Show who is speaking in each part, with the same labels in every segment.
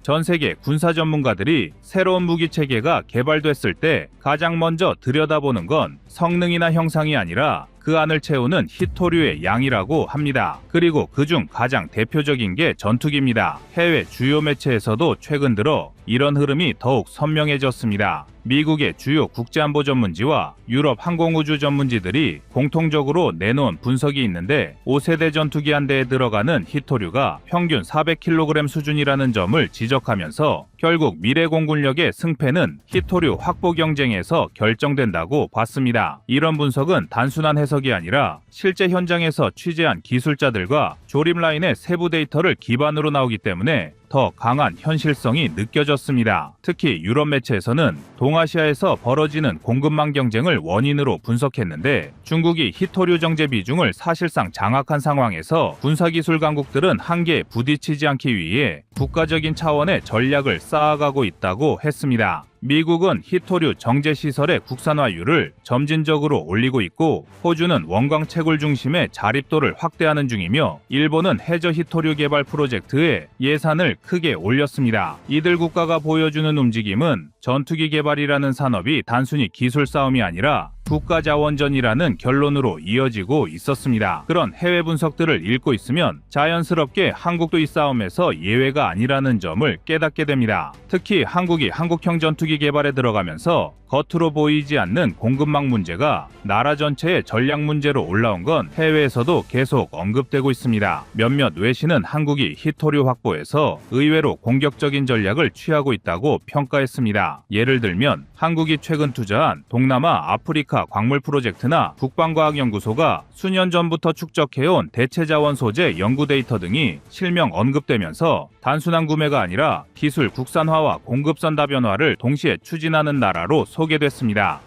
Speaker 1: 전 세계 군사 전문가들이 새로운 무기 체계가 개발됐을 때 가장 먼저 들여다보는 건 성능이나 형상이 아니라 그 안을 채우는 히토류의 양이라고 합니다. 그리고 그중 가장 대표적인 게 전투기입니다. 해외 주요 매체에서도 최근 들어 이런 흐름이 더욱 선명해졌습니다. 미국의 주요 국제안보 전문지와 유럽 항공우주 전문지들이 공통적으로 내놓은 분석이 있는데 5세대 전투기 한 대에 들어가는 히토류가 평균 400kg 수준이라는 점을 지적하면서 결국 미래 공군력의 승패는 히토류 확보 경쟁에서 결정된다고 봤습니다. 이런 분석은 단순한 해석이 아니라 실제 현장에서 취재한 기술자들과 조립 라인의 세부 데이터를 기반으로 나오기 때문에 더 강한 현실성이 느껴졌습니다. 특히 유럽 매체에서는 동아시아에서 벌어지는 공급망 경쟁을 원인으로 분석했는데 중국이 히토류 정제 비중을 사실상 장악한 상황에서 군사기술 강국들은 한계에 부딪히지 않기 위해 국가적인 차원의 전략을 쌓아가고 있다고 했습니다. 미국은 히토류 정제 시설의 국산화율을 점진적으로 올리고 있고 호주는 원광 채굴 중심의 자립도를 확대하는 중이며 일본은 해저 히토류 개발 프로젝트에 예산을 크게 올렸습니다. 이들 국가가 보여주는 움직임은 전투기 개발이라는 산업이 단순히 기술 싸움이 아니라 국가 자원전이라는 결론으로 이어지고 있었습니다. 그런 해외 분석들을 읽고 있으면 자연스럽게 한국도 이 싸움에서 예외가 아니라는 점을 깨닫게 됩니다. 특히 한국이 한국형 전투기 개발에 들어가면서 겉으로 보이지 않는 공급망 문제가 나라 전체의 전략 문제로 올라온 건 해외에서도 계속 언급되고 있습니다. 몇몇 외신은 한국이 히토류 확보에서 의외로 공격적인 전략을 취하고 있다고 평가했습니다. 예를 들면 한국이 최근 투자한 동남아 아프리카 광물 프로젝트나 국방과학연구소가 수년 전부터 축적해온 대체자원 소재 연구 데이터 등이 실명 언급되면서 단순한 구매가 아니라 기술 국산화와 공급선 다변화를 동시에 추진하는 나라로 소개됐습니다.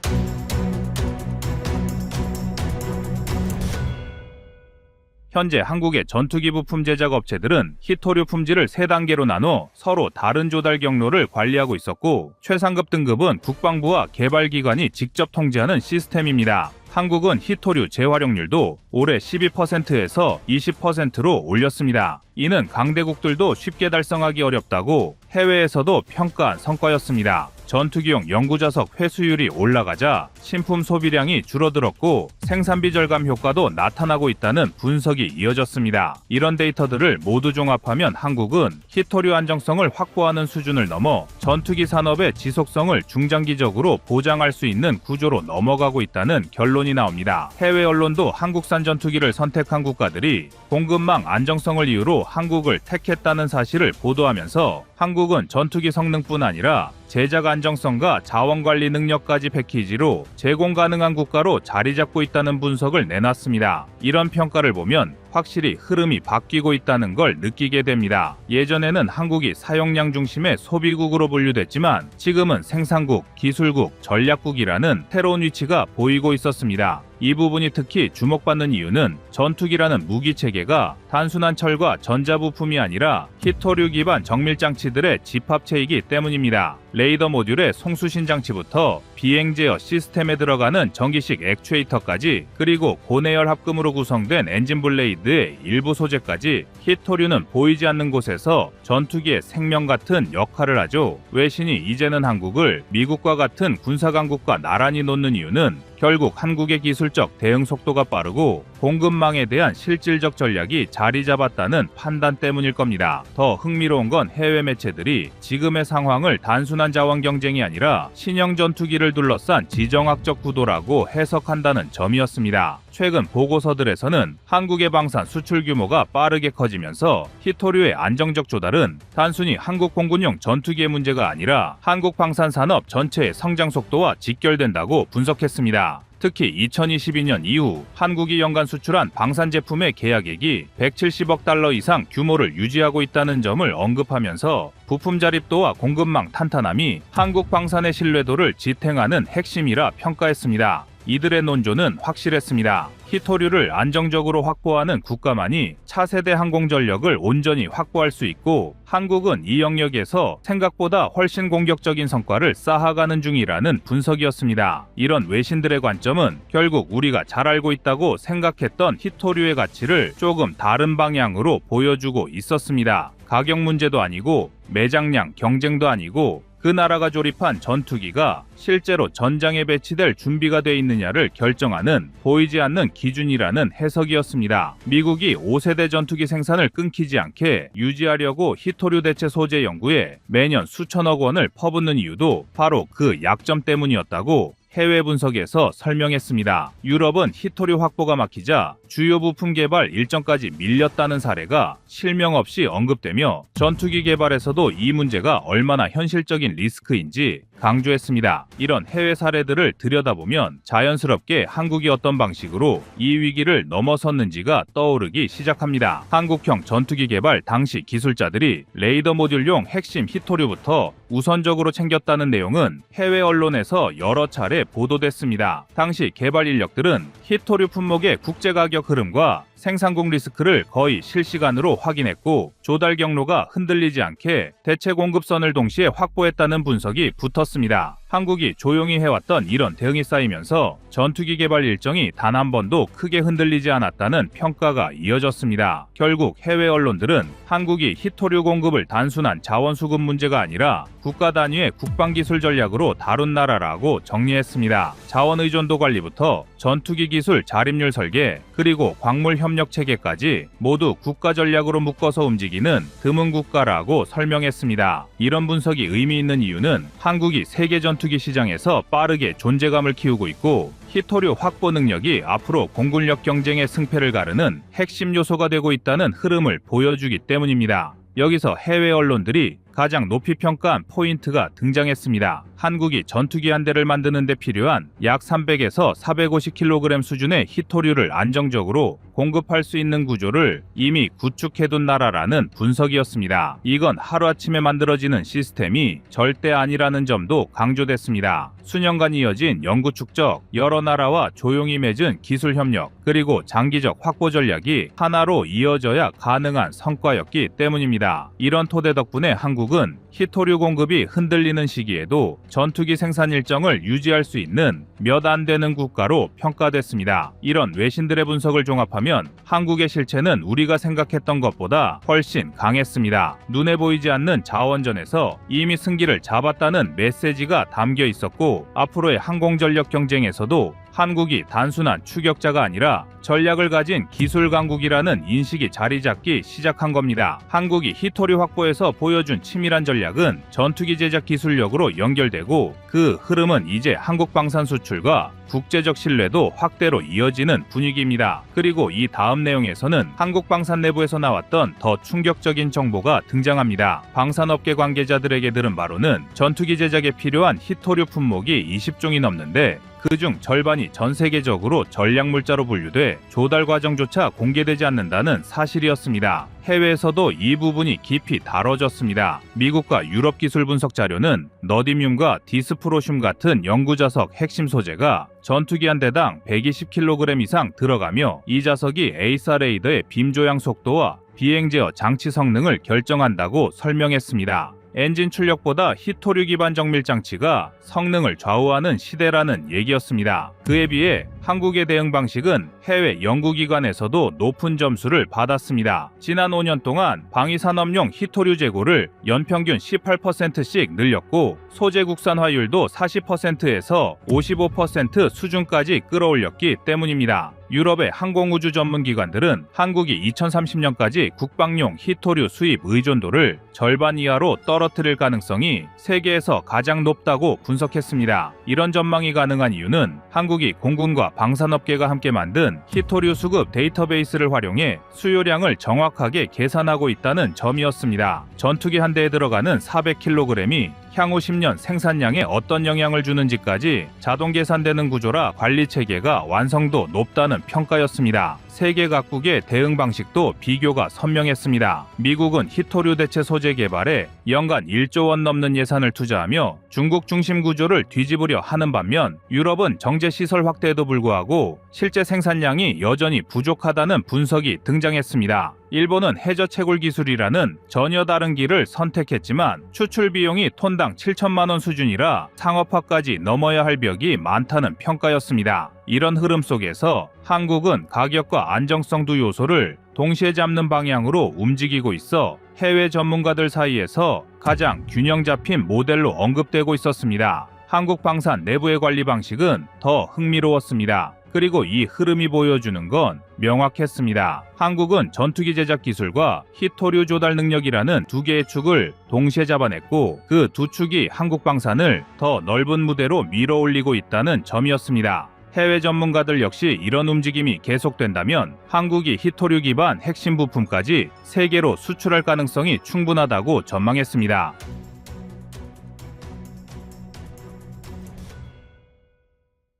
Speaker 1: 현재 한국의 전투기 부품 제작 업체들은 히토류 품질을 3단계로 나눠 서로 다른 조달 경로를 관리하고 있었고 최상급 등급은 국방부와 개발기관이 직접 통제하는 시스템입니다. 한국은 히토류 재활용률도 올해 12%에서 20%로 올렸습니다. 이는 강대국들도 쉽게 달성하기 어렵다고 해외에서도 평가한 성과였습니다. 전투기용 연구자석 회수율이 올라가자 신품 소비량이 줄어들었고 생산비 절감 효과도 나타나고 있다는 분석이 이어졌습니다. 이런 데이터들을 모두 종합하면 한국은 히토류 안정성을 확보하는 수준을 넘어 전투기 산업의 지속성을 중장기적으로 보장할 수 있는 구조로 넘어가고 있다는 결론이 나옵니다. 해외 언론도 한국산 전투기를 선택한 국가들이 공급망 안정성을 이유로 한국을 택했다는 사실을 보도하면서 한국은 전투기 성능뿐 아니라 제작 안정성과 자원관리 능력까지 패키지로 제공 가능한 국가로 자리 잡고 있다는 분석을 내놨습니다. 이런 평가를 보면 확실히 흐름이 바뀌고 있다는 걸 느끼게 됩니다. 예전에는 한국이 사용량 중심의 소비국으로 분류됐지만 지금은 생산국, 기술국, 전략국이라는 새로운 위치가 보이고 있었습니다. 이 부분이 특히 주목받는 이유는 전투기라는 무기 체계가 단순한 철과 전자부품이 아니라 히토류 기반 정밀장치들의 집합체이기 때문입니다. 레이더 모듈의 송수신 장치부터 비행 제어 시스템에 들어가는 전기식 액추에이터까지 그리고 고내열 합금으로 구성된 엔진 블레이드의 일부 소재까지 히토류는 보이지 않는 곳에서 전투기의 생명 같은 역할을 하죠. 외신이 이제는 한국을 미국과 같은 군사강국과 나란히 놓는 이유는 결국 한국의 기술적 대응 속도가 빠르고 공급망에 대한 실질적 전략이 자리 잡았다는 판단 때문일 겁니다. 더 흥미로운 건 해외 매체들이 지금의 상황을 단순한 자원 경쟁이 아니라 신형 전투기를 둘러싼 지정학적 구도라고 해석한다는 점이었습니다. 최근 보고서들에서는 한국의 방산 수출 규모가 빠르게 커지면서 히토류의 안정적 조달은 단순히 한국 공군용 전투기의 문제가 아니라 한국 방산 산업 전체의 성장 속도와 직결된다고 분석했습니다. 특히 2022년 이후 한국이 연간 수출한 방산 제품의 계약액이 170억 달러 이상 규모를 유지하고 있다는 점을 언급하면서 부품 자립도와 공급망 탄탄함이 한국 방산의 신뢰도를 지탱하는 핵심이라 평가했습니다. 이들의 논조는 확실했습니다. 히토류를 안정적으로 확보하는 국가만이 차세대 항공전력을 온전히 확보할 수 있고 한국은 이 영역에서 생각보다 훨씬 공격적인 성과를 쌓아가는 중이라는 분석이었습니다. 이런 외신들의 관점은 결국 우리가 잘 알고 있다고 생각했던 히토류의 가치를 조금 다른 방향으로 보여주고 있었습니다. 가격 문제도 아니고 매장량 경쟁도 아니고 그 나라가 조립한 전투기가 실제로 전장에 배치될 준비가 돼 있느냐를 결정하는 보이지 않는 기준이라는 해석이었습니다. 미국이 5세대 전투기 생산을 끊기지 않게 유지하려고 히토류 대체 소재 연구에 매년 수천억 원을 퍼붓는 이유도 바로 그 약점 때문이었다고 해외 분석에서 설명했습니다. 유럽은 히토류 확보가 막히자 주요 부품 개발 일정까지 밀렸다는 사례가 실명 없이 언급되며 전투기 개발에서도 이 문제가 얼마나 현실적인 리스크인지 강조했습니다. 이런 해외 사례들을 들여다보면 자연스럽게 한국이 어떤 방식으로 이 위기를 넘어섰는지가 떠오르기 시작합니다. 한국형 전투기 개발 당시 기술자들이 레이더 모듈용 핵심 히토류부터 우선적으로 챙겼다는 내용은 해외 언론에서 여러 차례 보도됐습니다. 당시 개발 인력들은 히토류 품목의 국제 가격 흐름과 생산국 리스크를 거의 실시간으로 확인했고 조달 경로가 흔들리지 않게 대체 공급선을 동시에 확보했다는 분석이 붙었습니다. 한국이 조용히 해왔던 이런 대응이 쌓이면서 전투기 개발 일정이 단 한 번도 크게 흔들리지 않았다는 평가가 이어졌습니다. 결국 해외 언론들은 한국이 히토류 공급을 단순한 자원 수급 문제가 아니라 국가 단위의 국방기술 전략으로 다룬 나라라고 정리했습니다. 자원 의존도 관리부터 전투기 기술 자립률 설계 그리고 광물 협력 체계까지 모두 국가 전략으로 묶어서 움직이는 드문 국가라고 설명했습니다. 이런 분석이 의미 있는 이유는 한국이 세계 전투기 시장에서 빠르게 존재감을 키우고 있고 히토류 확보 능력이 앞으로 공군력 경쟁의 승패를 가르는 핵심 요소가 되고 있다는 흐름을 보여주기 때문입니다. 여기서 해외 언론들이 가장 높이 평가한 포인트가 등장했습니다. 한국이 전투기 한 대를 만드는 데 필요한 약 300에서 450kg 수준의 히토류를 안정적으로 공급할 수 있는 구조를 이미 구축해둔 나라라는 분석이었습니다. 이건 하루아침에 만들어지는 시스템이 절대 아니라는 점도 강조됐습니다. 수년간 이어진 연구 축적, 여러 나라와 조용히 맺은 기술 협력, 그리고 장기적 확보 전략이 하나로 이어져야 가능한 성과였기 때문입니다. 이런 토대 덕분에 한국은 히토류 공급이 흔들리는 시기에도 전투기 생산 일정을 유지할 수 있는 몇 안 되는 국가로 평가됐습니다. 이런 외신들의 분석을 종합하면 한국의 실체는 우리가 생각했던 것보다 훨씬 강했습니다. 눈에 보이지 않는 자원전에서 이미 승기를 잡았다는 메시지가 담겨 있었고 앞으로의 항공전력 경쟁에서도 한국이 단순한 추격자가 아니라 전략을 가진 기술 강국이라는 인식이 자리 잡기 시작한 겁니다. 한국이 히토류 확보에서 보여준 치밀한 전략은 전투기 제작 기술력으로 연결되고 그 흐름은 이제 한국 방산 수출과 국제적 신뢰도 확대로 이어지는 분위기입니다. 그리고 이 다음 내용에서는 한국 방산 내부에서 나왔던 더 충격적인 정보가 등장합니다. 방산업계 관계자들에게 들은 바로는 전투기 제작에 필요한 히토류 품목이 20종이 넘는데 그중 절반이 전 세계적으로 전략물자로 분류돼 조달 과정조차 공개되지 않는다는 사실이었습니다. 해외에서도 이 부분이 깊이 다뤄졌습니다. 미국과 유럽 기술 분석 자료는 너디뮴과 디스프로슘 같은 연구자석 핵심 소재가 전투기 한 대당 120kg 이상 들어가며 이 자석이 에이사 레이더의 빔 조향 속도와 비행 제어 장치 성능을 결정한다고 설명했습니다. 엔진 출력보다 히토류 기반 정밀 장치가 성능을 좌우하는 시대라는 얘기였습니다. 그에 비해 한국의 대응 방식은 해외 연구기관에서도 높은 점수를 받았습니다. 지난 5년 동안 방위산업용 히토류 재고를 연평균 18%씩 늘렸고 소재 국산화율도 40%에서 55% 수준까지 끌어올렸기 때문입니다. 유럽의 항공우주 전문기관들은 한국이 2030년까지 국방용 히토류 수입 의존도를 절반 이하로 떨어뜨릴 가능성이 세계에서 가장 높다고 분석했습니다. 이런 전망이 가능한 이유는 한국이 공군과 방산업계가 함께 만든 히토류 수급 데이터베이스를 활용해 수요량을 정확하게 계산하고 있다는 점이었습니다. 전투기 한 대에 들어가는 400kg이 향후 10년 생산량에 어떤 영향을 주는지까지 자동 계산되는 구조라 관리 체계가 완성도 높다는 평가였습니다. 세계 각국의 대응 방식도 비교가 선명했습니다. 미국은 히토류 대체 소재 개발에 연간 1조 원 넘는 예산을 투자하며 중국 중심 구조를 뒤집으려 하는 반면 유럽은 정제 시설 확대에도 불구하고 실제 생산량이 여전히 부족하다는 분석이 등장했습니다. 일본은 해저 채굴 기술이라는 전혀 다른 길을 선택했지만 추출 비용이 톤당 7천만 원 수준이라 상업화까지 넘어야 할 벽이 많다는 평가였습니다. 이런 흐름 속에서 한국은 가격과 안정성 두 요소를 동시에 잡는 방향으로 움직이고 있어 해외 전문가들 사이에서 가장 균형 잡힌 모델로 언급되고 있었습니다. 한국 방산 내부의 관리 방식은 더 흥미로웠습니다. 그리고 이 흐름이 보여주는 건 명확했습니다. 한국은 전투기 제작 기술과 히토류 조달 능력이라는 두 개의 축을 동시에 잡아냈고 그 두 축이 한국 방산을 더 넓은 무대로 밀어올리고 있다는 점이었습니다. 해외 전문가들 역시 이런 움직임이 계속된다면 한국이 히토류 기반 핵심 부품까지 세계로 수출할 가능성이 충분하다고 전망했습니다.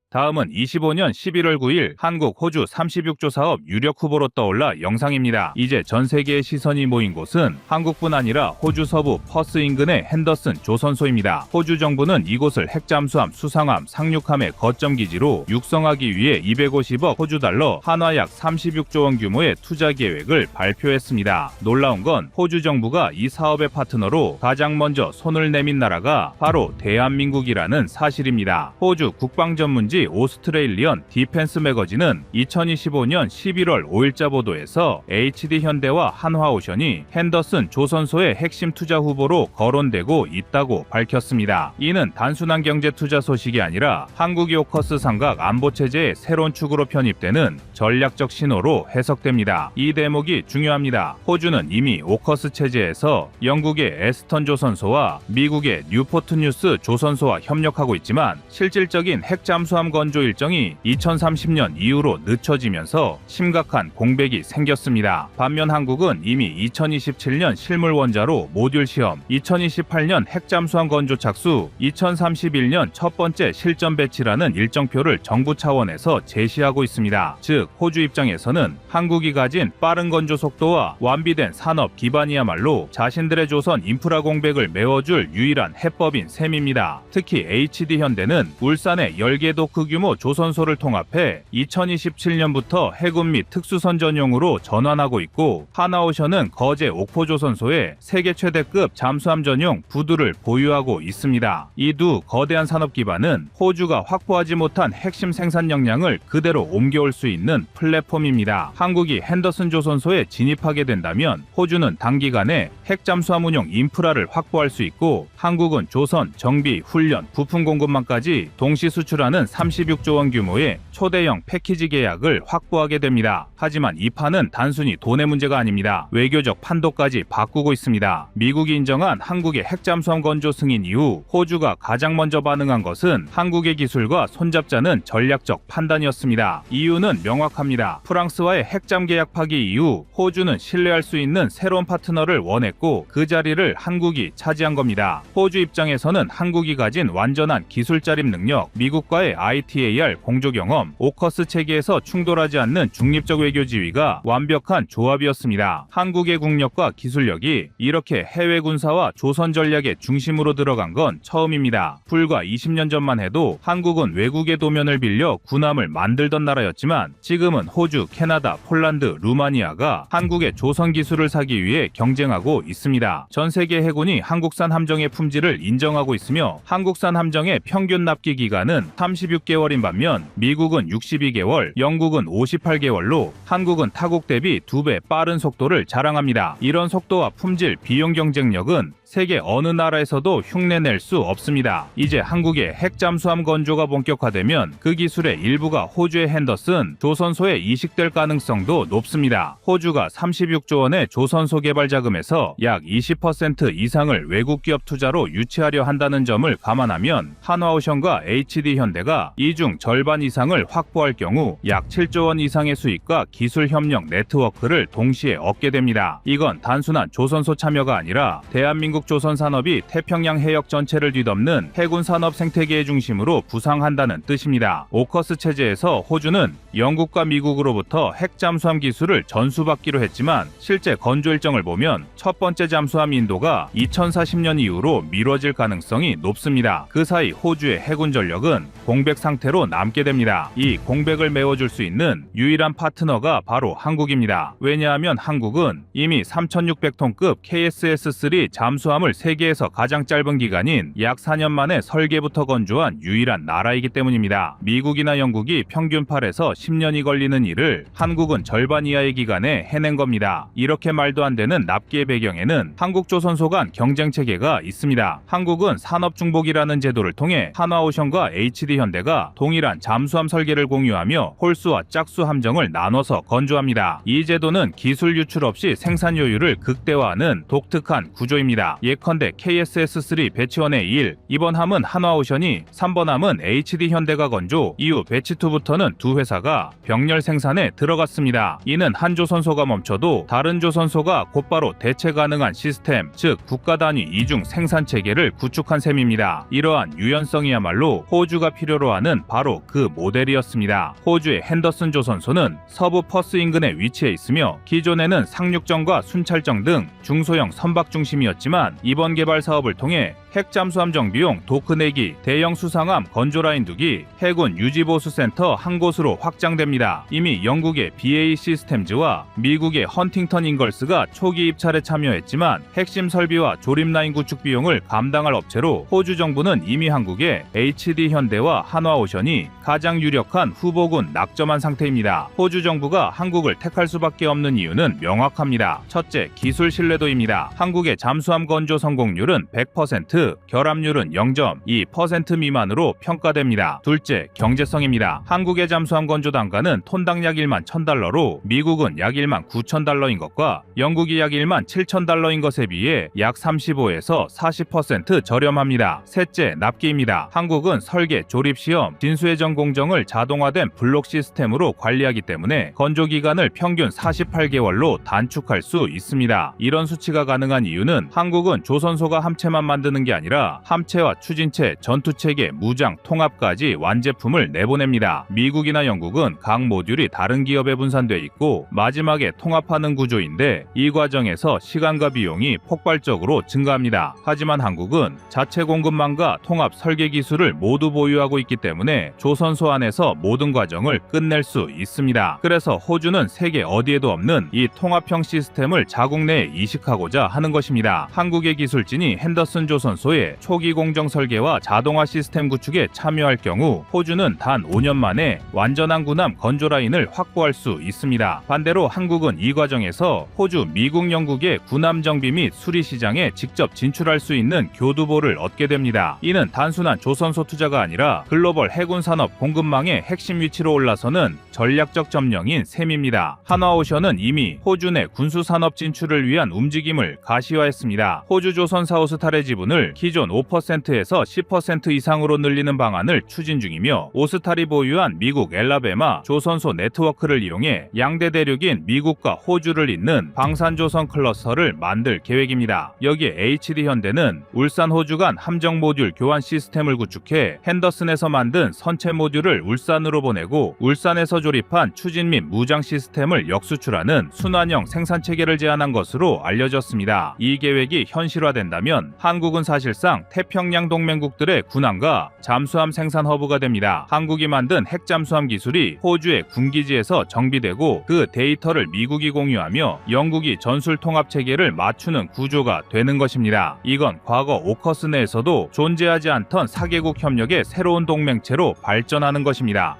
Speaker 1: 다음은 25년 11월 9일 한국, 호주 36조 사업 유력 후보로 떠올라 영상입니다. 이제 전 세계의 시선이 모인 곳은 한국뿐 아니라 호주 서부 퍼스 인근의 핸더슨 조선소입니다. 호주 정부는 이곳을 핵잠수함, 수상함, 상륙함의 거점 기지로 육성하기 위해 250억 호주 달러, 한화 약 36조 원 규모의 투자 계획을 발표했습니다. 놀라운 건 호주 정부가 이 사업의 파트너로 가장 먼저 손을 내민 나라가 바로 대한민국이라는 사실입니다. 호주 국방 전문지 오스트레일리언 디펜스 매거진은 2025년 11월 5일자 보도에서 HD 현대와 한화오션이 핸더슨 조선소의 핵심 투자 후보로 거론되고 있다고 밝혔습니다. 이는 단순한 경제 투자 소식이 아니라 한국이 오커스 삼각 안보 체제의 새로운 축으로 편입되는 전략적 신호로 해석됩니다. 이 대목이 중요합니다. 호주는 이미 오커스 체제에서 영국의 에스턴 조선소와 미국의 뉴포트 뉴스 조선소와 협력하고 있지만 실질적인 핵잠수함 건조 일정이 2030년 이후로 늦춰지면서 심각한 공백이 생겼습니다. 반면 한국은 이미 2027년 실물 원자로 모듈 시험, 2028년 핵잠수함 건조 착수, 2031년 첫 번째 실전 배치라는 일정표를 정부 차원에서 제시하고 있습니다. 즉, 호주 입장에서는 한국이 가진 빠른 건조 속도와 완비된 산업 기반이야말로 자신들의 조선 인프라 공백을 메워줄 유일한 해법인 셈입니다. 특히 HD 현대는 울산의 열개 도크 규모 조선소를 통합해 2027년부터 해군 및 특수선 전용으로 전환하고 있고 한화오션은 거제 옥포조선소에 세계 최대급 잠수함 전용 부두를 보유하고 있습니다. 이 두 거대한 산업 기반은 호주가 확보하지 못한 핵심 생산 역량을 그대로 옮겨올 수 있는 플랫폼입니다. 한국이 핸더슨 조선소에 진입하게 된다면 호주는 단기간에 핵잠수함 운용 인프라를 확보할 수 있고 한국은 조선, 정비, 훈련, 부품 공급망까지 동시 수출하는 36조 원 규모의 초대형 패키지 계약을 확보하게 됩니다. 하지만 이 판은 단순히 돈의 문제가 아닙니다. 외교적 판도까지 바꾸고 있습니다. 미국이 인정한 한국의 핵잠수함 건조 승인 이후 호주가 가장 먼저 반응한 것은 한국의 기술과 손잡자는 전략적 판단이었습니다. 이유는 명확합니다. 프랑스와의 핵잠 계약 파기 이후 호주는 신뢰할 수 있는 새로운 파트너를 원했고 그 자리를 한국이 차지한 겁니다. 호주 입장에서는 한국이 가진 완전한 기술 자립 능력, 미국과의 ITAR 공조 경험, 오커스 체계에서 충돌하지 않는 중립적 외교 지위가 완벽한 조합이었습니다. 한국의 국력과 기술력이 이렇게 해외 군사와 조선 전략의 중심으로 들어간 건 처음입니다. 불과 20년 전만 해도 한국은 외국의 도면을 빌려 군함을 만들던 나라였지만 지금은 호주, 캐나다, 폴란드, 루마니아가 한국의 조선 기술을 사기 위해 경쟁하고 있습니다. 전 세계 해군이 한국산 함정의 품질을 인정하고 있으며 한국산 함정의 평균 납기 기간은 36개월인 반면 미국은 62개월, 영국은 58개월로 한국은 타국 대비 2배 빠른 속도를 자랑합니다. 이런 속도와 품질, 비용 경쟁력은 세계 어느 나라에서도 흉내낼 수 없습니다. 이제 한국의 핵잠수함 건조가 본격화되면 그 기술의 일부가 호주의 핸더슨 조선소에 이식될 가능성도 높습니다. 호주가 36조 원의 조선소 개발 자금에서 약 20% 이상을 외국 기업 투자로 유치하려 한다는 점을 감안하면 한화오션과 HD 현대가 이 중 절반 이상을 확보할 경우 약 7조 원 이상의 수익과 기술 협력 네트워크를 동시에 얻게 됩니다. 이건 단순한 조선소 참여가 아니라 대한민국 조선 산업이 태평양 해역 전체를 뒤덮는 해군 산업 생태계의 중심으로 부상한다는 뜻입니다. 오커스 체제에서 호주는 영국과 미국으로부터 핵잠수함 기술을 전수받기로 했지만 실제 건조 일정을 보면 첫 번째 잠수함 인도가 2040년 이후로 미뤄질 가능성이 높습니다. 그 사이 호주의 해군 전력은 공백 상태로 남게 됩니다. 이 공백을 메워줄 수 있는 유일한 파트너가 바로 한국입니다. 왜냐하면 한국은 이미 3600톤급 KSS-3 잠수함 잠수함을 세계에서 가장 짧은 기간인 약 4년 만에 설계부터 건조한 유일한 나라이기 때문입니다. 미국이나 영국이 평균 8에서 10년이 걸리는 일을 한국은 절반 이하의 기간에 해낸 겁니다. 이렇게 말도 안 되는 납기의 배경에는 한국조선소 간 경쟁 체계가 있습니다. 한국은 산업중복이라는 제도를 통해 한화오션과 HD현대가 동일한 잠수함 설계를 공유하며 홀수와 짝수 함정을 나눠서 건조합니다. 이 제도는 기술 유출 없이 생산 요율을 극대화하는 독특한 구조입니다. 예컨대 KSS-3 배치1의 1, 이번 함은 한화오션이, 3번 함은 HD현대가 건조, 이후 배치2부터는 두 회사가 병렬 생산에 들어갔습니다. 이는 한 조선소가 멈춰도 다른 조선소가 곧바로 대체 가능한 시스템, 즉 국가 단위 이중 생산 체계를 구축한 셈입니다. 이러한 유연성이야말로 호주가 필요로 하는 바로 그 모델이었습니다. 호주의 핸더슨 조선소는 서부 퍼스 인근에 위치해 있으며 기존에는 상륙정과 순찰정 등 중소형 선박 중심이었지만 이번 개발 사업을 통해 핵잠수함 정비용 도크 내기, 대형 수상함 건조라인 두기, 해군 유지보수센터 한 곳으로 확장됩니다. 이미 영국의 BAE 시스템즈와 미국의 헌팅턴 잉걸스가 초기 입찰에 참여했지만 핵심 설비와 조립라인 구축 비용을 감당할 업체로 호주 정부는 이미 한국의 HD현대와 한화오션이 가장 유력한 후보군 낙점한 상태입니다. 호주 정부가 한국을 택할 수밖에 없는 이유는 명확합니다. 첫째, 기술 신뢰도입니다. 한국의 잠수함 건조 성공률은 100%, 결함률은 0.2% 미만으로 평가됩니다. 둘째, 경제성입니다. 한국의 잠수함 건조 단가는 톤당 약 1만 1,000달러로 미국은 약 1만 9,000달러인 것과 영국이 약 1만 7,000달러인 것에 비해 약 35에서 40% 저렴합니다. 셋째, 납기입니다. 한국은 설계, 조립 시험, 진수회전 공정을 자동화된 블록 시스템으로 관리하기 때문에 건조 기간을 평균 48개월로 단축할 수 있습니다. 이런 수치가 가능한 이유는 한국은 조선소가 함체만 만드는 게 아니라 함체와 추진체, 전투체계, 무장, 통합까지 완제품을 내보냅니다. 미국이나 영국은 각 모듈이 다른 기업에 분산돼 있고 마지막에 통합하는 구조인데 이 과정에서 시간과 비용이 폭발적으로 증가합니다. 하지만 한국은 자체 공급망과 통합 설계 기술을 모두 보유하고 있기 때문에 조선소 안에서 모든 과정을 끝낼 수 있습니다. 그래서 호주는 세계 어디에도 없는 이 통합형 시스템을 자국 내에 이식하고자 하는 것입니다. 한국의 기술진이 핸더슨 조선소의 초기 공정 설계와 자동화 시스템 구축에 참여할 경우 호주는 단 5년 만에 완전한 군함 건조 라인을 확보할 수 있습니다. 반대로 한국은 이 과정에서 호주, 미국, 영국의 군함 정비 및 수리 시장에 직접 진출할 수 있는 교두보를 얻게 됩니다. 이는 단순한 조선소 투자가 아니라 글로벌 해군 산업 공급망의 핵심 위치로 올라서는 전략적 점령인 셈입니다. 한화오션은 이미 호주 내 군수 산업 진출을 위한 움직임을 가시화했습니다. 호주 조선사 오스탈의 지분을 기존 5%에서 10% 이상으로 늘리는 방안을 추진 중이며 오스탈이 보유한 미국 엘라베마 조선소 네트워크를 이용해 양대 대륙인 미국과 호주를 잇는 방산조선 클러스터를 만들 계획입니다. 여기에 HD현대는 울산 호주 간 함정 모듈 교환 시스템을 구축해 핸더슨에서 만든 선체 모듈을 울산으로 보내고 울산에서 조립한 추진 및 무장 시스템을 역수출하는 순환형 생산 체계를 제안한 것으로 알려졌습니다. 이 계획이 현실화된다면 한국은 사실상 태평양 동맹국들의 군함과 잠수함 생산 허브가 됩니다. 한국이 만든 핵잠수함 기술이 호주의 군기지에서 정비되고 그 데이터를 미국이 공유하며 영국이 전술 통합 체계를 맞추는 구조가 되는 것입니다. 이건 과거 오커스 내에서도 존재하지 않던 4개국 협력의 새로운 동맹체로 발전하는 것입니다.